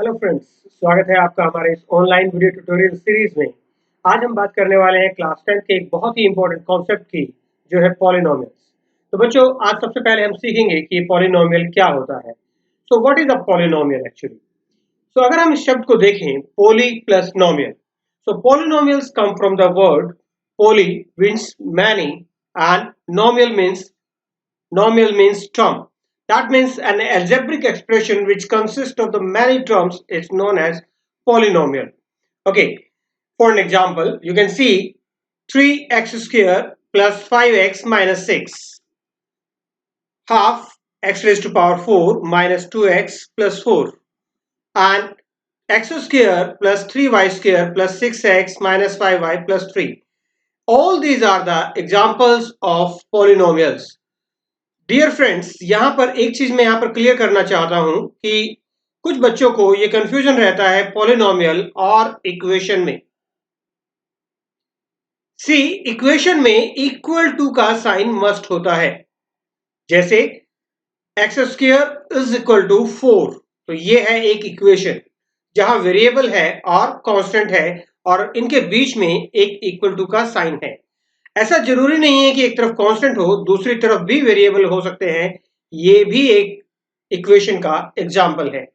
Hello friends, स्वागत है आपका हमारे इस ऑनलाइन वीडियो ट्यूटोरियल सीरीज में। आज हम बात करने वाले हैं क्लास 10 के एक बहुत ही इंपॉर्टेंट कॉन्सेप्ट की, जो है पॉलिनोमियल्स। तो बच्चों, आज सबसे पहले हम सीखेंगे कि पॉलिनोमियल क्या होता है। So what is a polynomial actually? So अगर हम इस शब्द को देखें, poly plus nomial, so polynomials come from the word poly means many and nominal means term. That means an algebraic expression which consists of the many terms is known as polynomial. Okay, for an example, you can see 3x square plus 5x minus 6, half x raised to power 4 minus 2x plus 4, and x square plus 3y square plus 6x minus 5y plus 3. All these are the examples of polynomials. Dear friends, यहाँ पर एक चीज मैं यहाँ पर clear करना चाहता हूं कि कुछ बच्चों को ये कंफ्यूजन रहता है पॉलिनोमियल और इक्वेशन में। सी, इक्वेशन में इक्वल टू का साइन मस्ट होता है। जैसे x square is equal to 4, तो ये है एक इक्वेशन जहां वेरिएबल है और कांस्टेंट है और इनके बीच में एक इक्वल टू का साइन है। ऐसा जरूरी नहीं है कि एक तरफ कांस्टेंट हो, दूसरी तरफ भी वेरिएबल हो सकते हैं। ये भी एक इक्वेशन का एग्जाम्पल है।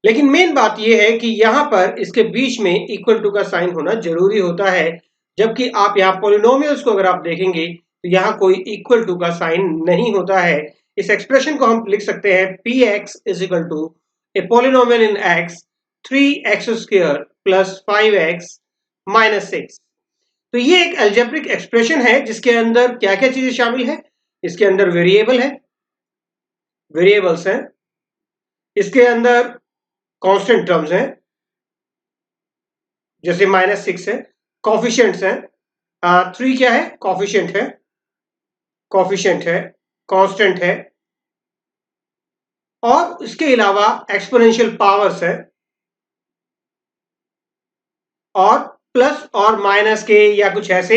लेकिन मेन बात यह है कि यहां पर इसके बीच में इक्वल टू का साइन होना जरूरी होता है, जबकि आप यहाँ पॉलिनोमियल्स को अगर आप देखेंगे तो यहाँ कोई इक्वल टू का साइन नहीं होता है। इस एक्सप्रेशन को हम लिख सकते हैं p x is equal to a polynomial in x 3x square plus 5x minus 6। तो ये एक अलजेब्रिक एक्सप्रेशन है जिसके अंदर क्या क्या चीजें शामिल है। इसके अंदर वेरिएबल है, वेरिएबल्स हैं, इसके अंदर कांस्टेंट टर्म्स हैं जैसे माइनस 6 है, कॉफिशिएंट्स हैं, 3 क्या है, कॉफिशिएंट है, कांस्टेंट है, और इसके अलावा एक्सपोनेंशियल पावर्स है, और प्लस और माइनस के या कुछ ऐसे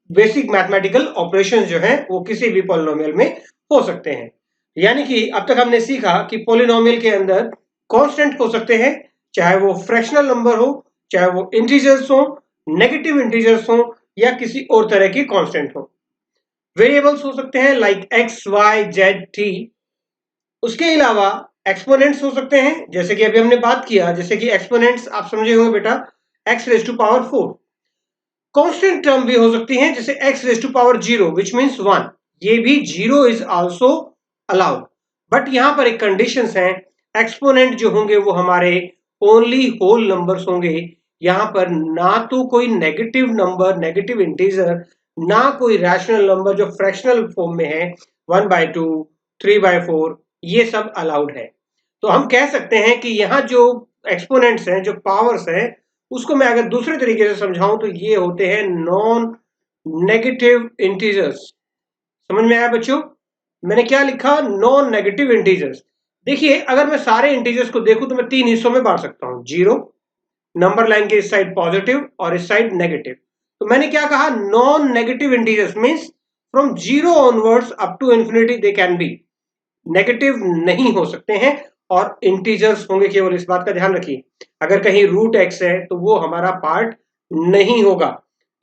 बेसिक मैथमेटिकल ऑपरेशंस जो हैं वो किसी भी पॉलिनोमियल में हो सकते हैं। यानी कि अब तक हमने सीखा कि पॉलिनोमियल के अंदर कांस्टेंट हो सकते हैं, चाहे वो फ्रैक्शनल नंबर हो, चाहे वो इंटीजर्स हो, नेगेटिव इंटीजर्स हो, या किसी और तरह की कांस्टेंट हो। वेरिएबल्स हो सकते हैं like x y z t. उसके अलावा एक्सपोनेंट्स हो सकते हैं, जैसे कि अभी हमने बात किया, जैसे कि एक्सपोनेंट्स आप समझे होंगे बेटा, x raise to power 4। Constant term भी हो सकती हैं, जैसे x raise to power 0 which means 1। ये भी 0 इज आल्सो अलाउड, बट यहां पर एक कंडीशंस हैं। एक्सपोनेंट जो होंगे वो हमारे ओनली होल नंबर्स होंगे। यहां पर ना तो कोई नेगेटिव नंबर, नेगेटिव इंटीजर, ना कोई रैशनल नंबर जो फ्रैक्शनल फॉर्म में है 1/2, 3/4, ये सब अलाउड है। तो हम कह सकते हैं कि यहाँ जो एक्सपोनेंट्स हैं, जो पावर्स हैं, उसको मैं अगर दूसरे तरीके से समझाऊं तो ये होते हैं नॉन नेगेटिव इंटीजर्स। समझ में आया बच्चों? मैंने क्या लिखा, नॉन नेगेटिव इंटीजर्स। देखिए, अगर मैं सारे इंटीजर्स को देखूं तो मैं 3 हिस्सों में बांट सकता हूं, 0, नंबर लाइन के इस साइड पॉजिटिव और इस साइड नेगेटिव। तो मैंने क्या कहा, non negative integers means from 0 onwards up to infinity they can be. Negative नहीं हो सकते हैं और इंटीजर्स होंगे केवल। इस बात का ध्यान रखिए, अगर कहीं रूट एक्स है तो वो हमारा पार्ट नहीं होगा।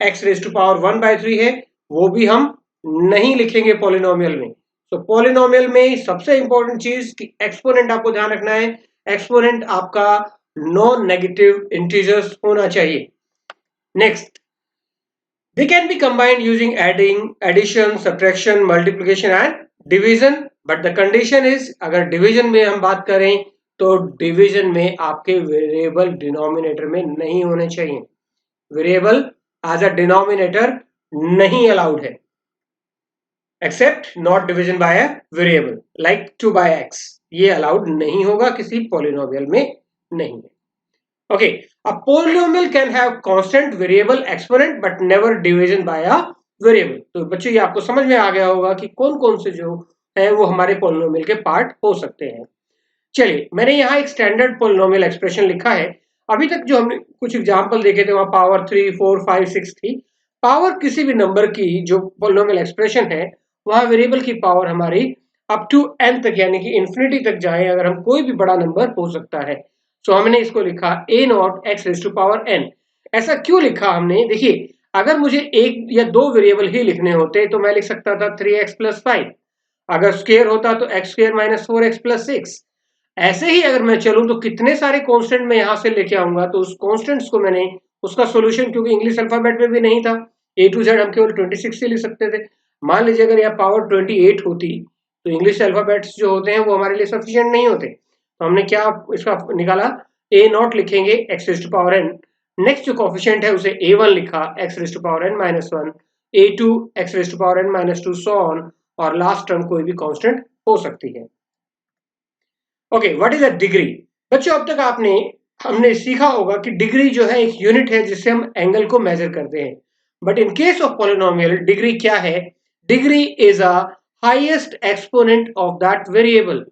एक्स रेज टू पावर 1/3 है, वो भी हम नहीं लिखेंगे पॉलिनोमियल में। तो पॉलिनोमियल में सबसे इंपॉर्टेंट चीज कि एक्सपोनेंट आपको ध्यान रखना है, एक्सपोनेंट आपका नॉन नेगेटिव इंटीजर्स होना चाहिए। Next, they can be combined using adding, addition, subtraction, multiplication and division, but the condition is अगर डिवीजन में हम बात करें तो डिवीजन में आपके वेरिएबल डिनोमिनेटर में नहीं होने चाहिए। वेरिएबल एज अ डिनोमिनेटर नहीं अलाउड है, except not division by a variable like 2/x। ये अलाउड नहीं होगा, किसी पॉलिनोमियल में नहीं है। Okay, a polynomial can have constant, variable, exponent, but never division by a variable. तो बच्चों, ये आपको समझ में आ गया होगा कि कौन कौन से जो है वो हमारे polynomial के पार्ट हो सकते हैं। चलिए, मैंने यहाँ एक स्टैंडर्ड polynomial एक्सप्रेशन लिखा है। अभी तक जो हमने कुछ एग्जाम्पल देखे थे वहां पावर 3, 4, 5, 6 थी। पावर किसी भी नंबर की जो polynomial एक्सप्रेशन है, वहां वेरिएबल की पावर हमारी अप टू n तक, यानी कि इंफिनिटी तक जाए, अगर हम कोई भी बड़ा नंबर हो सकता है। सो हमने इसको लिखा a not x raise to power n। ऐसा क्यों लिखा हमने? देखिए, अगर मुझे एक या दो वेरिएबल ही लिखने होते तो मैं लिख सकता था 3x प्लस 5। अगर स्क्वायर होता तो x square minus 4x plus 6। ऐसे ही अगर मैं चलूं तो कितने सारे कांस्टेंट मैं यहां से लेके आऊंगा, तो उस कांस्टेंट्स को मैंने उसका सॉल्यूशन, क्योंकि इंग्लिश अल्फाबेट में भी नहीं था, ए टू जेड हम केवल 26 से लिख सकते थे। मान लीजिए अगर यहाँ पावर 28 होती तो इंग्लिश अल्फाबेट्स जो होते हैं वो हमारे लिए सफिशिएंट नहीं होते। तो हमने क्या इसका निकाला, ए नॉट लिखेंगे x raise to power n, next जो कोफिशिएंट है उसे ए वन लिखा x raise to power n minus one, a two x raise to power n minus two, so on, और लास्ट टर्म कोई भी constant हो सकती है। Okay, what is a degree? बच्चों, अब तक हमने सीखा होगा कि डिग्री जो है एक यूनिट है जिससे हम एंगल को मेजर करते हैं। But in case of polynomial, degree क्या है? Degree is a highest exponent of that variable.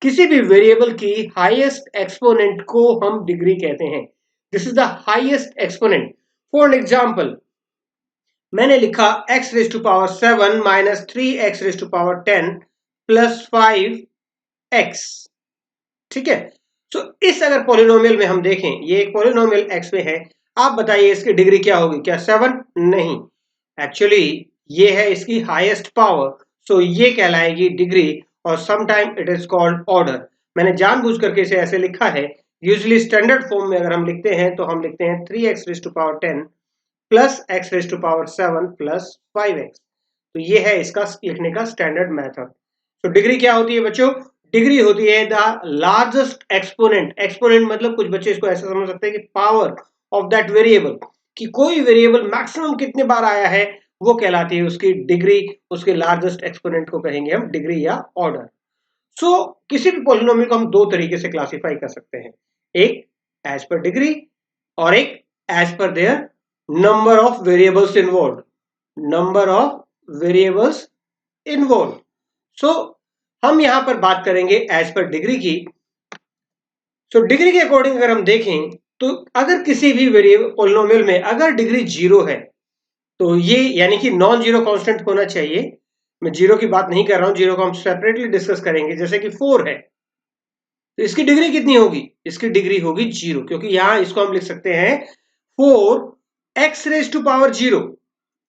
किसी भी वेरिएबल की हाईएस्ट एक्सपोनेंट को हम डिग्री कहते हैं। This is the highest exponent. For example, मैंने लिखा x raise to power 7 minus 3x raise to power 10 plus 5x। ठीक है, तो इस अगर पॉलिनोमियल में हम देखें, ये एक पॉलिनोमियल x में है, आप बताइए इसकी डिग्री क्या होगी? क्या 7? नहीं, एक्चुअली ये है इसकी हाईएस्ट पावर, सो ये कहलाएगी डिग्री, और sometime it is called order. मैंने जानबूझ करके इसे ऐसे लिखा है। यूजुअली स्टैंडर्ड फॉर्म में अगर हम लिखते हैं तो हम लिखते हैं 3x raise to power 10 plus x raise to power 7 plus 5x। तो ये है इसका लिखने का स्टैंडर्ड मेथड। तो डिग्री क्या होती है बच्चों? डिग्री होती है द लार्जेस्ट एक्सपोनेंट। एक्सपोनेंट मतलब कुछ बच्चे इसको ऐसा समझ सकते हैं कि पावर ऑफ दैट वेरिएबल, कि कोई वेरिएबल मैक्सिमम कितने बार आया है वो कहलाती है उसकी डिग्री। उसके लार्जेस्ट एक्सपोनेंट को कहेंगे हम डिग्री या ऑर्डर। सो किसी भी पॉलिनोमियल को हम दो तरीके से क्लासिफाई कर सकते हैं, एक एज पर डिग्री और एक एज पर there number of variables involve. Number of variables involve. So हम यहां पर बात करेंगे एज पर डिग्री की। सो डिग्री के अकॉर्डिंग अगर हम देखें तो अगर किसी भी वेरिएबल पॉलिनोमियल में अगर डिग्री 0 है तो ये यानी कि नॉन जीरो कांस्टेंट होना चाहिए। मैं जीरो की बात नहीं कर रहा हूं, जीरो को हम सेपरेटली डिस्कस करेंगे। जैसे कि 4 है तो इसकी डिग्री कितनी होगी? इसकी डिग्री होगी 0, क्योंकि यहां इसको हम लिख सकते हैं 4x raise to power 0।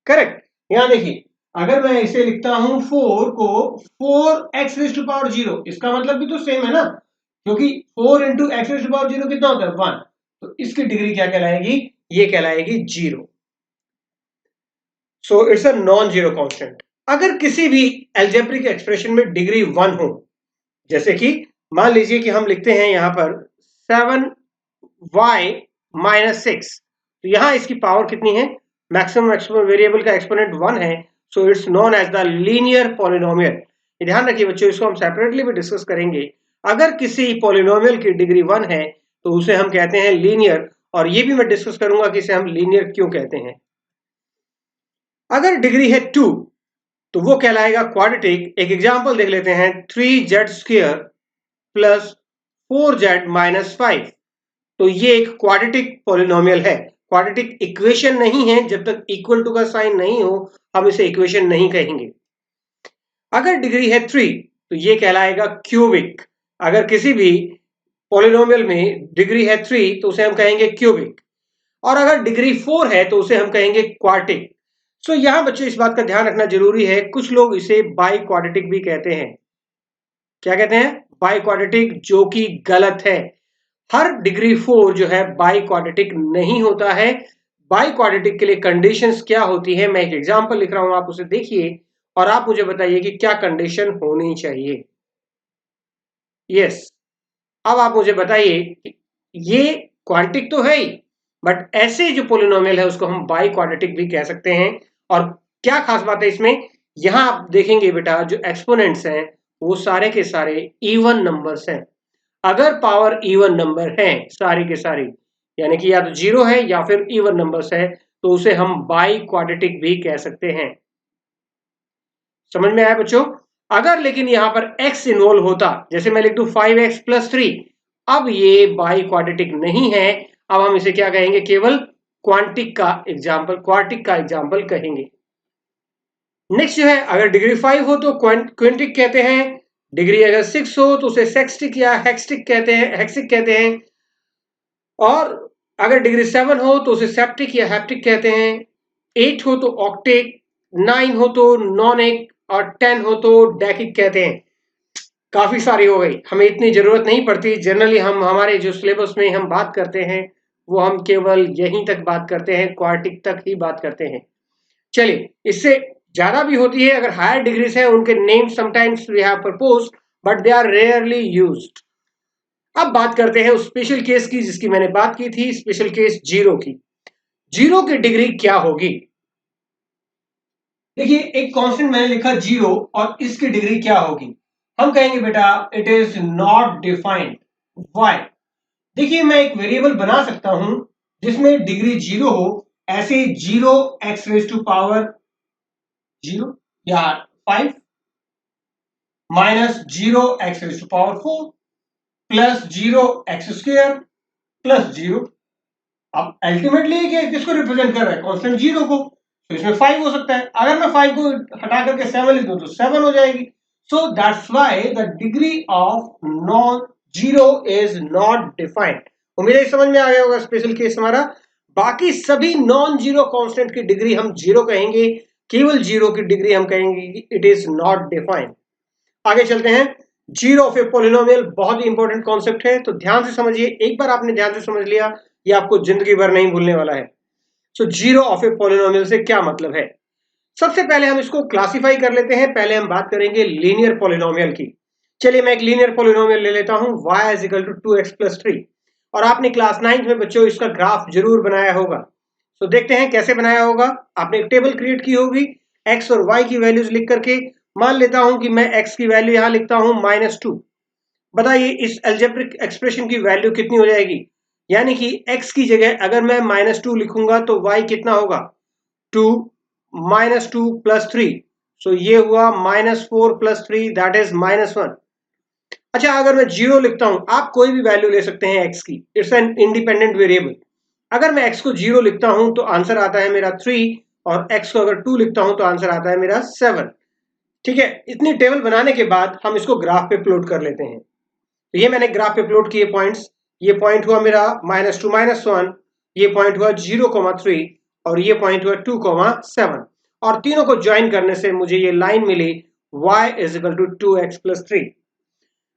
Correct. यहां देखिए, अगर मैं इसे लिखता हूं 4 को 4x रेज टू पावर 0, इसका मतलब भी तो सेम है ना, क्योंकि 4 into x raise to power 0 कितना होता है? 1। तो इसकी डिग्री क्या कहलाएगी? ये कहलाएगी 0। So it's a non zero constant. अगर किसी भी एल्जेब्रिक एक्सप्रेशन में डिग्री 1 हो, जैसे कि मान लीजिए कि हम लिखते हैं यहां पर 7y माइनस 6, तो यहां इसकी पावर कितनी है? मैक्सिमम वेरिएबल का एक्सपोनेंट 1 है, so it's known as the linear polynomial. ध्यान रखिए बच्चों, इसको हम सेपरेटली भी डिस्कस करेंगे। अगर किसी पॉलिनोमियल की डिग्री 1 है तो उसे हम कहते हैं लीनियर, और ये भी मैं डिस्कस करूंगा कि इसे हम लीनियर क्यों कहते हैं। अगर डिग्री है 2 तो वो कहलाएगा क्वाड्रेटिक। एक एग्जांपल देख लेते हैं, 3z square plus 4z minus 5। तो ये एक क्वाड्रेटिक पॉलिनोमियल है। क्वाड्रेटिक इक्वेशन नहीं है, जब तक इक्वल टू का साइन नहीं हो हम इसे इक्वेशन नहीं कहेंगे। अगर डिग्री है 3 तो ये कहलाएगा क्यूबिक। अगर किसी भी पॉलिनोमियल में डिग्री है 3 तो उसे हम कहेंगे क्यूबिक, और अगर डिग्री 4 है तो उसे हम कहेंगे क्वार्टिक। सो यहां बच्चों इस बात का ध्यान रखना जरूरी है, कुछ लोग इसे बाई क्वाड्रेटिक भी कहते हैं। क्या कहते हैं? बाई क्वाड्रेटिक, जो कि गलत है। हर डिग्री 4 जो है बाई क्वाड्रेटिक नहीं होता है। बाई क्वाड्रेटिक के लिए कंडीशंस क्या होती है, मैं एक एग्जांपल लिख रहा हूं, आप उसे देखिए और आप मुझे बताइए कि क्या कंडीशन होनी चाहिए। यस, अब आप मुझे बताइए कि ये क्वांटिक तो है ही, बट ऐसे जो पोलिनोमियल है उसको हम बाई क्वाड्रेटिक भी कह सकते हैं। और क्या खास बात है इसमें, यहां आप देखेंगे बेटा जो एक्सपोनेंट्स हैं वो सारे के सारे इवन नंबर्स हैं। अगर पावर इवन नंबर है सारी के सारी, यानी कि या तो 0 है या फिर इवन नंबर्स है, तो उसे हम बाई क्वाड्रेटिक भी कह सकते हैं। समझ में आया बच्चों? अगर लेकिन यहां पर x इन्वॉल्व होता, जैसे मैं लिख दूं 5x प्लस 3, अब ये बाई क्वाड्रेटिक नहीं है। अब हम इसे क्या कहेंगे? केवल क्वांटिक का एग्जाम्पल, क्वार्टिक का एग्जाम्पल कहेंगे। नेक्स्ट जो है, अगर डिग्री 5 हो तो क्विंटिक कहते हैं। डिग्री अगर 6 हो तो उसे सेक्सटिक या हेक्सटिक कहते हैं, हेक्सिक कहते हैं। और अगर डिग्री 7 हो तो उसे सेप्टिक या हेप्टिक कहते हैं, 8 हो तो ऑक्टेट, 9 हो तो नॉनिक और 10 हो तो डेकिक कहते हैं। काफी सारी हो गई, हमें इतनी जरूरत नहीं पड़ती। जनरली हम हमारे जो सिलेबस में हम बात करते हैं वो हम केवल यहीं तक बात करते हैं, क्वार्टिक तक ही बात करते हैं। चलिए, इससे ज्यादा भी होती है, अगर हायर डिग्रीज है उनके name sometimes we have proposed but they are rarely used. अब बात करते हैं उस स्पेशल केस की जिसकी मैंने बात की थी, स्पेशल केस जीरो की। जीरो की डिग्री क्या होगी? देखिए, एक कांस्टेंट मैंने लिखा जीरो और इसकी डिग्री क्या होगी? हम कहेंगे बेटा it is not defined. Why? देखिए, मैं एक वेरिएबल बना सकता हूं जिसमें डिग्री जीरो हो, ऐसे zero x raise to power zero या 5 minus zero x raise to power 4 plus zero x square plus zero. अब अल्टीमेटली किसको रिप्रेजेंट कर रहा है? कांस्टेंट जीरो को। तो इसमें 5 हो सकता है, अगर मैं 5 को हटा करके 7 लिख दूं तो 7 हो जाएगी। So that's why the degree of non zero is not defined. उम्मीद है समझ में आ गया होगा स्पेशल केस हमारा। बाकी सभी नॉन जीरो कांस्टेंट की डिग्री हम जीरो कहेंगे, केवल जीरो की डिग्री हम कहेंगे कि इट इज नॉट डिफाइंड। आगे चलते हैं। जीरो ऑफ ए पॉलिनोमियल बहुत ही इंपॉर्टेंट कॉन्सेप्ट है, तो ध्यान से समझिए। एक बार आपने ध्यान से समझ लिया, ये आपको जिंदगी भर नहीं भूलने वाला है। So zero of a polynomial से क्या मतलब है? सबसे पहले हम इसको क्लासिफाई कर लेते हैं। पहले हम बात करेंगे लीनियर पॉलिनोमियल की। चलिए, मैं एक लीनियर पॉलिनोमियल ले लेता हूं, y is equal to 2x plus 3। और आपने क्लास 9th में बच्चों इसका ग्राफ जरूर बनाया होगा। तो देखते हैं कैसे बनाया होगा। आपने एक टेबल क्रिएट की होगी x और y की वैल्यूज लिख करके। मान लेता हूं कि मैं x की वैल्यू यहां लिखता हूं -2। बताइए इस अलजेब्रिक एक्सप्रेशन की वैल्यू कितनी हो जाएगी? यानी कि x की जगह अगर मैं -2 लिखूंगा तो y कितना होगा? 2 -2 प्लस 3। सो ये हुआ -4 प्लस 3 दैट इज -1। अच्छा, अगर मैं जीरो लिखता हूं, आप कोई भी वैल्यू ले सकते हैं x की, इट्स एन इंडिपेंडेंट वेरिएबल। अगर मैं x को जीरो लिखता हूं तो आंसर आता है मेरा 3, और x को अगर 2 लिखता हूं तो आंसर आता है मेरा 7। ठीक है, इतनी टेबल बनाने के बाद हम इसको ग्राफ पे प्लॉट कर लेते हैं। तो ये मैंने ग्राफ पे प्लॉट किए पॉइंट्स। ये पॉइंट हुआ मेरा -2 -1, ये पॉइंट हुआ 0,3 और ये पॉइंट हुआ 2,7। और तीनों को ज्वाइन करने से मुझे ये लाइन मिली y is equal to 2x plus 3।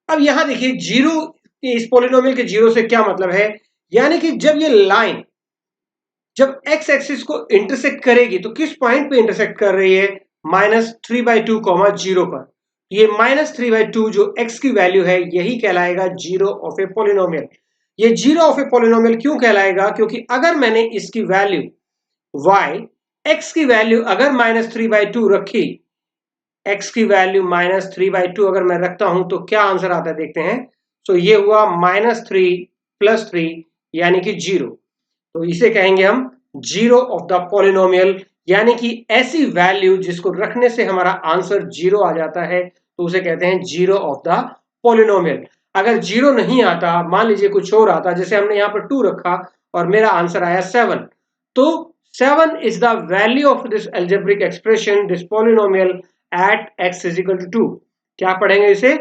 अब यहां देखिए, जीरो, इस पोलिनोमियल के जीरो से क्या मतलब है? यानी कि जब ये लाइन जब x एक्सिस को इंटरसेक्ट करेगी तो किस पॉइंट पे इंटरसेक्ट कर रही है? -3/2, 0 पर। ये -3/2 जो x की वैल्यू है यही कहलाएगा जीरो ऑफ ए पोलिनोमियल। ये जीरो ऑफ ए पोलिनोमियल क्यों कहलाएगा? क्योंकि अगर मैंने इसकी वैल्यू y, x की वैल्यू अगर -3/2 रखी, x की वैल्यू -3/2 अगर मैं रखता हूं तो क्या आंसर आता है देखते हैं। सो ये हुआ -3 प्लस 3 यानी कि 0। तो इसे कहेंगे हम जीरो ऑफ द पॉलिनोमियल, यानी कि ऐसी वैल्यू जिसको रखने से हमारा आंसर जीरो आ जाता है तो उसे कहते हैं जीरो ऑफ द पॉलिनोमियल। अगर जीरो नहीं आता, मान लीजिए कुछ और आता, जैसे हमने यहां पर 2 रखा और मेरा आंसर आया 7, तो 7 is the value of this algebraic expression, this polynomial at x is equal to 2। क्या पढ़ेंगे इसे?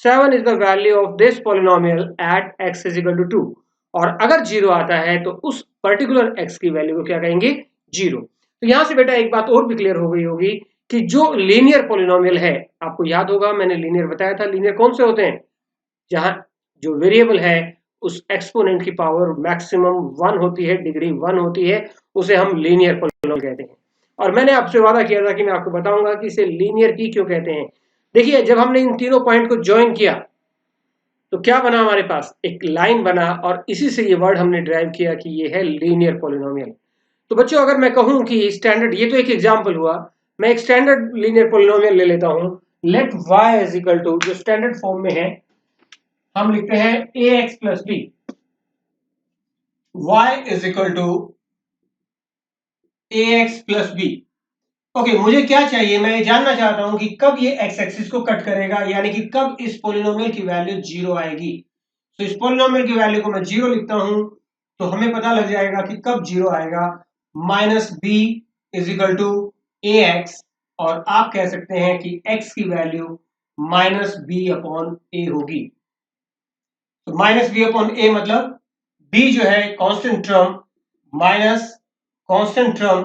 7 is the value of this polynomial at x is equal to 2। और अगर जीरो आता है तो उस पर्टिकुलर x की वैल्यू को क्या कहेंगे? जीरो। तो यहां से बेटा एक बात और भी क्लियर हो गई होगी कि जो लीनियर पॉलिनोमियल है, आपको याद होगा मैंने लीनियर बताया था। लीनियर कौन से होते हैं? जहां जो वेरिएबल है उस एक्सपोनेंट की पावर मैक्सिमम 1 होती है, डिग्री 1 होती है, उसे हम लीनियर पॉलिनोमियल कहते हैं। और मैंने आपसे वादा किया था कि मैं आपको बताऊंगा कि इसे लीनियर की क्यों कहते हैं। देखिए, जब हमने इन तीनों पॉइंट को ज्वाइन किया तो क्या बना? हमारे पास एक लाइन बना और इसी से ये वर्ड हमने ड्राइव किया कि ये है लीनियर पॉलिनोमियल। तो बच्चों, अगर मैं कहूं कि स्टैंडर्ड, ये तो एक एग्जांपल हुआ, मैं एक स्टैंडर्ड लीनियर पॉलिनोमियल ले लेता हूं। Let y is equal to, जो स्टैंडर्ड फॉर्म में है, हम लिखते हैं ax plus b। y is equal to ax plus b। Okay, मुझे क्या चाहिए? मैं ये जानना चाहता हूं कि कब ये x एक्सिस को कट करेगा, यानी कि कब इस पोलिनोमियल की वैल्यू जीरो आएगी। तो इस पोलिनोमियल की वैल्यू को मैं जीरो लिखता हूं तो हमें पता लग जाएगा कि कब जीरो आएगा। -b is equal to ax, और आप कह सकते हैं कि x की वैल्यू -b अपॉन a होगी। तो -b अपॉन a मतलब b जो है constant term minus constant term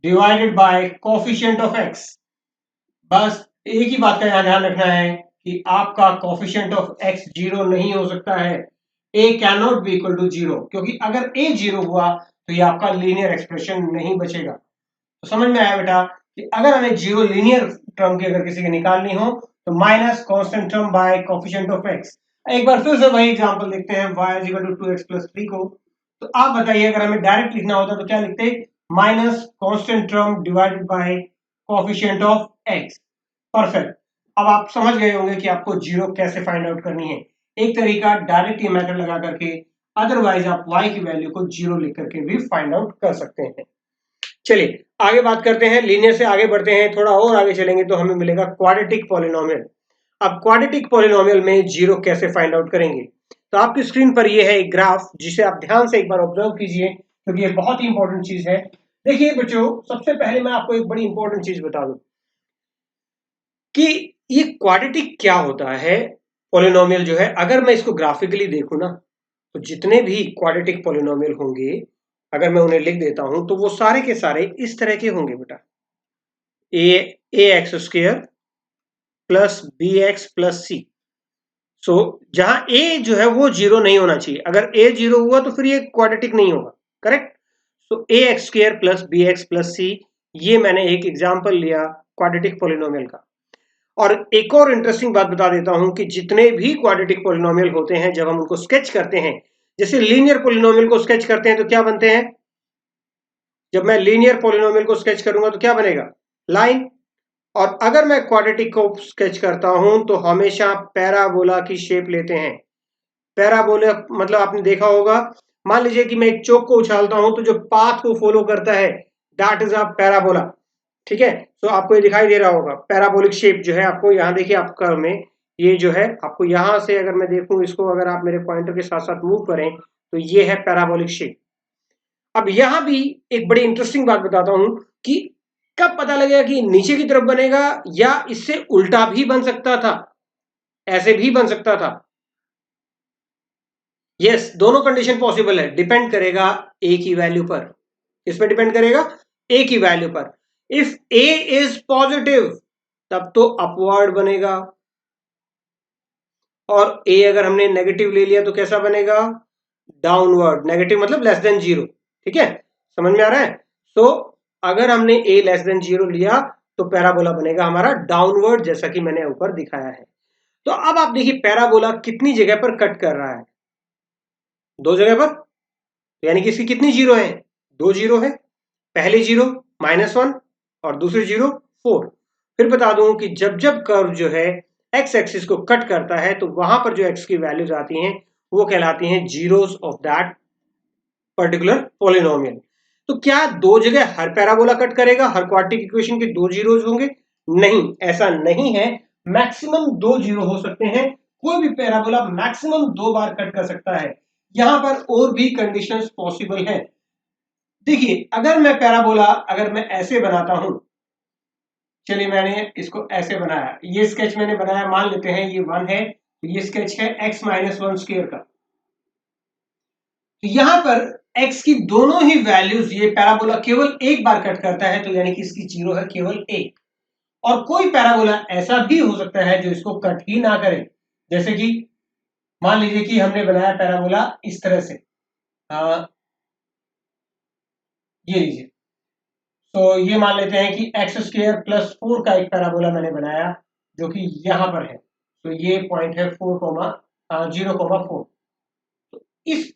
divided by coefficient of x। बस एक ही बात का यहां ध्यान रखना है कि आपका कोफिशिएंट ऑफ x जीरो नहीं हो सकता है। a can not be equal to zero, क्योंकि अगर a जीरो हुआ तो ये आपका लीनियर एक्सप्रेशन नहीं बचेगा। तो समझ में आया बेटा कि अगर हमें जीरो लीनियर टर्म की अगर किसी की निकालनी हो तो minus constant term by coefficient of x। एक बार फिर से वही एग्जांपल देखते हैं y is equal to 2x plus 3 को। तो आप बताइए अगर हमें डायरेक्ट लिखना होता तो क्या लिखते? Minus constant term divided by coefficient of x। Perfect. अब आप समझ गए होंगे कि आपको जीरो कैसे फाइंड आउट करनी है। एक तरीका डायरेक्ट ये मेथड लगा करके, अदरवाइज आप y की वैल्यू को जीरो लिख करके भी फाइंड आउट कर सकते हैं। चलिए आगे बात करते हैं, लीनियर से आगे बढ़ते हैं, थोड़ा और आगे चलेंगे तो हमें मिलेगा क्वाड्रेटिक पॉलिनोमियल। अब क्वाड्रेटिक पॉलिनोमियल में जीरो कैसे फाइंड आउट करेंगे? तो आपकी स्क्रीन पर ये है एक ग्राफ, जिसे आप ध्यान से एक बार ऑब्जर्व कीजिए क्योंकि ये बहुत ही इंपॉर्टेंट चीज है। देखिए बच्चों, सबसे पहले मैं आपको एक बड़ी इंपॉर्टेंट चीज बता दूं कि ये क्वाड्रेटिक क्या होता है। पॉलिनोमियल जो है, अगर मैं इसको ग्राफिकली देखूं ना, तो जितने भी क्वाड्रेटिक पॉलिनोमियल होंगे, अगर मैं उन्हें लिख देता हूं तो वो सारे के सारे इस तरह के होंगे बेटा। A x square plus b x plus c. So जहां ए जो है वो जीरो नहीं होना चाहिए। अगर ए जीरो हुआ तो फिर ये क्वाड्रेटिक नहीं होगा। Correct. So a x square plus b x plus c, ये मैंने एक एग्जाम्पल लिया क्वाड्रेटिक पॉलिनोमियल का। और एक और इंटरेस्टिंग बात बता देता हूं कि जितने भी क्वाड्रेटिक पॉलिनोमियल होते हैं, जब हम उनको स्केच करते हैं, जैसे लीनियर पॉलिनोमियल को स्केच करते हैं तो क्या बनते हैं? जब मैं लीनियर पॉलिनोमियल को स्केच करूंगा तो क्या बनेगा? लाइन। और अगर मैं क्वाड्रेटिक को स्केच करता हूं तो हमेशा पैराबोला की शेप लेते हैं। पैराबोला मतलब आपने देखा होगा, मान लीजिए कि मैं एक चौक को उछालता हूं तो जो पाथ को फॉलो करता है, दैट इज अ पैराबोला। ठीक है, तो आपको ये दिखाई दे रहा होगा पैराबोलिक शेप जो है। आपको यहाँ देखिए, आपका में ये जो है, आपको यहां से अगर मैं देखूं इसको, अगर आप मेरे पॉइंटर के साथ साथ मूव करें तो ये है पैराबोलिक शेप। अब यहां भी एक बड़ी इंटरेस्टिंग बात बताता हूं कि कब पता लगेगा कि नीचे की तरफ बनेगा या इससे उल्टा भी बन सकता था, ऐसे भी बन सकता था। यस, दोनों कंडीशन पॉसिबल है। डिपेंड करेगा ए की वैल्यू पर। किस पे डिपेंड करेगा? ए की वैल्यू पर। इफ ए इज पॉजिटिव तब तो अपवर्ड बनेगा, और ए अगर हमने नेगेटिव ले लिया तो कैसा बनेगा? डाउनवर्ड। नेगेटिव मतलब लेस देन जीरो। ठीक है, समझ में आ रहा है? सो अगर हमने ए लेस देन जीरो लिया तो पैराबोला बनेगा हमारा डाउनवर्ड, जैसा कि मैंने ऊपर दिखाया है। तो अब आप देखिए पैराबोला कितनी जगह पर कट कर रहा है? दो जगह पर। तो यानी कि इसकी कितनी जीरो है? दो जीरो है। पहली जीरो -1 और दूसरी जीरो 4। फिर बता दूं कि जब जब कर्व जो है एक्स एक्सिस को कट करता है तो वहां पर जो एक्स की वैल्यूज आती हैं वो कहलाती हैं zeros of that particular polynomial. तो क्या दो जगह हर पैराबोला कट करेगा? हर क्वाड्रेटिक इक्वेशन के दो जीरोज होंगे? नहीं, ऐसा नहीं है। मैक्सिमम दो जीरो हो सकते हैं। कोई भी पैराबोला मैक्सिमम दो बार कट कर सकता है। यहां पर और भी कंडीशंस पॉसिबल है। देखिए, अगर मैं पैराबोला अगर मैं ऐसे बनाता हूं, चलिए मैंने इसको ऐसे बनाया, ये स्केच मैंने बनाया, मान लेते हैं ये 1 है, तो ये स्केच है x-1 स्क्वायर का। तो यहां पर x की दोनों ही वैल्यूज ये पैराबोला केवल एक बार कट करता है, तो यानी कि इसकी जीरो है केवल एक। और कोई पैराबोला ऐसा भी हो सकता है जो इसको कट ही ना करे। जैसे कि मान लीजिए कि हमने बनाया पैराबोला इस तरह से, ये लीजिए। तो ये मान लेते हैं कि एक्स स्क्वायर प्लस 4 का एक पैराबोला मैंने बनाया जो कि यहां पर है। तो ये पॉइंट है 0,4। तो इस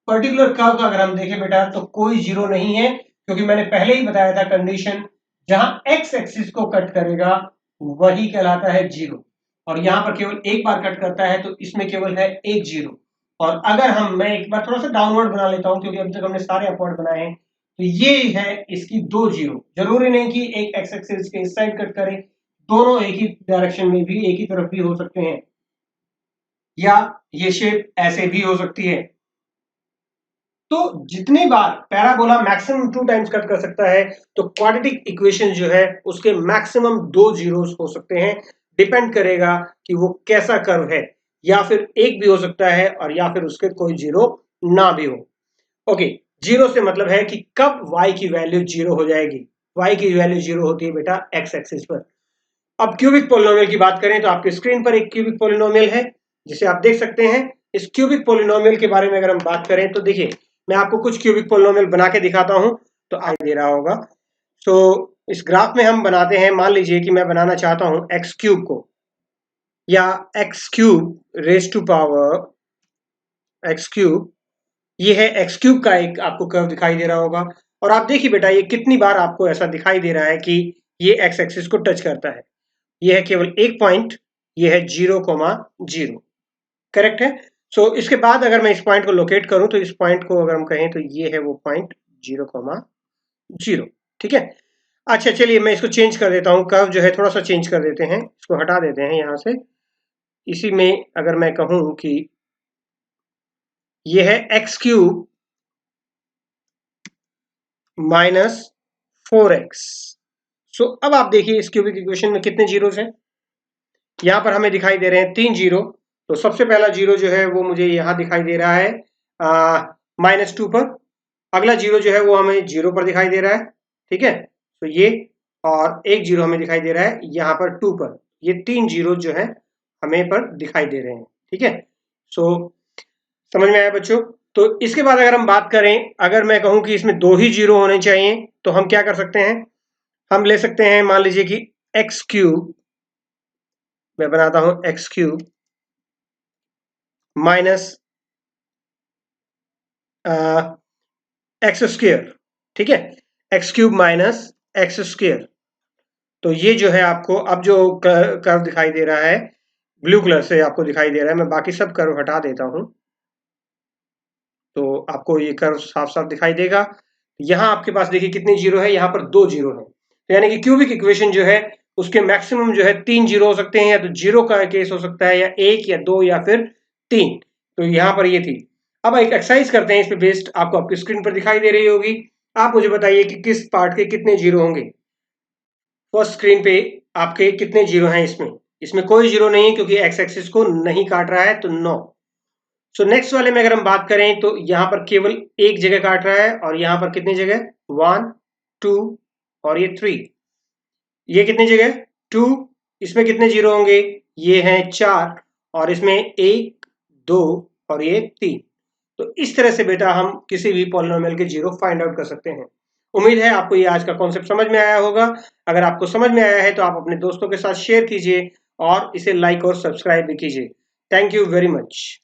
पर्टिकुलर कर्व का अगर हम देखें बेटा तो कोई जीरो नहीं है, क्योंकि मैंने पहले ही बताया था कंडीशन, जहां एक्स एक्सिस को कट करेगा वही कहलाता है जीरो। और यहां पर केवल एक बार कट करता है तो इसमें केवल है एक जीरो। और अगर मैं एक बार थोड़ा सा डाउनवर्ड बना लेता हूं, क्योंकि अभी तक हमने सारे अपवर्ड बनाए हैं, तो ये है इसकी दो जीरो। जरूरी नहीं कि एक एक्स एक्सिस के इस साइड कट करे, दोनों एक ही डायरेक्शन में भी, एक ही तरफ भी हो सकते हैं, या ये शेप ऐसे भी हो सकती है। तो जितनी बार पैराबोला मैक्सिमम 2 टाइम्स कट कर सकता है, तो क्वाड्रेटिक इक्वेशन जो है उसके मैक्सिमम दो जीरोस हो सकते हैं। डिपेंड करेगा कि वो कैसा कर्व है। या फिर 1 भी हो सकता है और या फिर उसके कोई जीरो ना भी हो। ओके, जीरो से मतलब है कि कब y की वैल्यू जीरो हो जाएगी। y की वैल्यू जीरो होती है बेटा x एक्सिस पर। अब क्यूबिक पोलिनोमियल की बात करें तो आपके स्क्रीन पर एक क्यूबिक पोलिनोमियल है जिसे आप देख सकते हैं। इस क्यूबिक पोलिनोमियल के बारे में अगर हम बात करें तो देखिए, मैं आपको कुछ क्यूबिक पोलिनोमियल बना के दिखाता हूं तो आप दे रहा होगा। तो इस ग्राफ में हम बनाते हैं, मान लीजिए कि मैं बनाना चाहता हूं एक्स क्यूब को, या x cube raise to power x cube. ये है एक्स क्यूब का एक आपको कर्व दिखाई दे रहा होगा। और आप देखिए बेटा, ये कितनी बार आपको ऐसा दिखाई दे रहा है कि ये एक्स एक्सिस को टच करता है। ये है केवल एक पॉइंट, ये है 0,0। करेक्ट है। सो इसके बाद अगर मैं इस पॉइंट को लोकेट करूं तो इस पॉइंट को अगर हम कहें तो ये है वो पॉइंट 0,0। ठीक है। अच्छा चलिए, मैं इसको चेंज कर देता हूं, कर्व जो है थोड़ा सा चेंज कर देते हैं, इसको हटा देते हैं यहां से। इसी में अगर मैं कहूं कि ये है एक्स क्यूब माइनस 4x। सो अब आप देखिए इस क्यूबिक इक्वेशन में कितने जीरोस हैं। यहां पर हमें दिखाई दे रहे हैं 3 जीरो। तो सबसे पहला जीरो जो है वो मुझे यहां दिखाई दे रहा है -2 पर। अगला जीरो जो है वो हमें 0 पर दिखाई दे रहा है। ठीक है, तो ये, और एक जीरो हमें दिखाई दे रहा है यहाँ पर 2 पर। ये 3 जीरो जो है हमें पर दिखाई दे रहे हैं। ठीक है, सो समझ में आया बच्चों। तो इसके बाद अगर हम बात करें, अगर मैं कहूं कि इसमें 2 ही जीरो होने चाहिए तो हम क्या कर सकते हैं, हम ले सकते हैं, मान लीजिए कि एक्स क्यूब, मैं बनाता हूं x cube minus x square. ठीक है, x cube minus x square. तो ये जो है आपको अब जो कर्व दिखाई दे रहा है ब्लू कलर से आपको दिखाई दे रहा है, मैं बाकी सब कर्व हटा देता हूं तो आपको ये कर्व साफ साफ दिखाई देगा। यहां आपके पास देखिए कितने जीरो है, यहां पर 2 जीरो है। तो यानी कि क्यूबिक इक्वेशन जो है उसके मैक्सिमम जो है 3 जीरो हो सकते हैं, या तो जीरो का केस हो सकता है, या 1 या 2 या फिर 3। तो यहां पर ये थी। अब एक एक्सरसाइज करते हैं इस पे बेस्ड, आपको आपकी स्क्रीन पर दिखाई दे रही होगी। आप मुझे बताइए कि किस पार्ट के कितने जीरो होंगे। फर्स्ट स्क्रीन पे आपके कितने जीरो हैं इसमें। इसमें कोई जीरो नहीं है क्योंकि एक्स एक्सिस को नहीं काट रहा है, तो 9। सो नेक्स्ट वाले में अगर हम बात करें तो यहां पर केवल एक जगह काट रहा है, और यहां पर कितनी जगह, 1 2 और ये 3। ये कितनी जगह 2, इसमें कितने जीरो होंगे, ये हैं 4, और इसमें 1 2 और ये 3। तो इस तरह से बेटा हम किसी भी पॉलिनोमियल के जीरो फाइंड आउट कर सकते हैं। उम्मीद है आपको ये आज का कॉन्सेप्ट समझ में आया होगा। अगर आपको समझ में आया है तो आप अपने दोस्तों के साथ शेयर कीजिए और इसे लाइक और सब्सक्राइब भी कीजिए। Thank you very much.